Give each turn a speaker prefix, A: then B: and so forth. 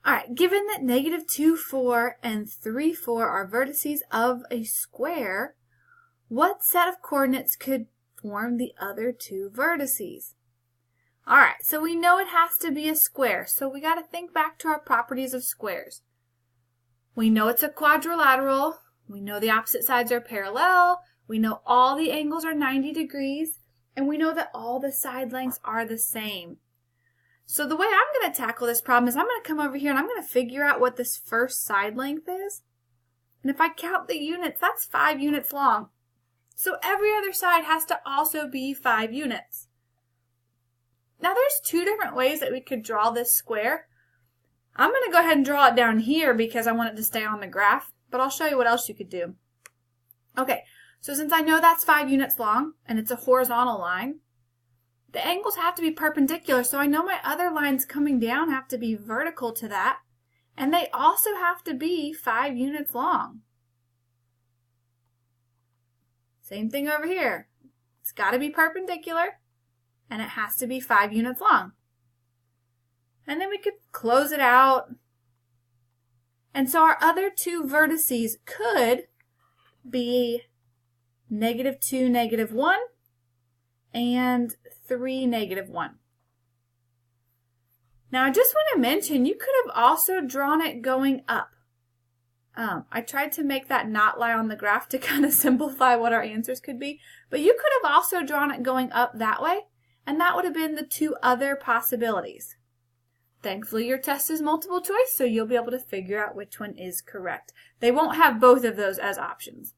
A: All right, given that negative 2, 4, and 3, 4 are vertices of a square, what set of coordinates could form the other two vertices? All right, so we know it has to be a square, so we got to think back to our properties of squares. We know it's a quadrilateral. We know the opposite sides are parallel. We know all the angles are 90 degrees. And we know that all the side lengths are the same. So the way I'm going to tackle this problem is I'm going to come over here and I'm going to figure out what this first side length is. And if I count the units, that's 5 units long. So every other side has to also be 5 units. Now there's 2 different ways that we could draw this square. I'm going to go ahead and draw it down here because I want it to stay on the graph, but I'll show you what else you could do. Okay, so since I know that's 5 units long and it's a horizontal line, the angles have to be perpendicular, so I know my other lines coming down have to be vertical to that, and they also have to be 5 units long. Same thing over here. It's got to be perpendicular, and it has to be 5 units long. And then we could close it out. And so our other 2 vertices could be negative 2, negative 1, and 3, negative 1. Now I just want to mention you could have also drawn it going up. I tried to make that not lie on the graph to kind of simplify what our answers could be, but you could have also drawn it going up that way, and that would have been the 2 other possibilities. Thankfully, your test is multiple choice, so you'll be able to figure out which one is correct. They won't have both of those as options.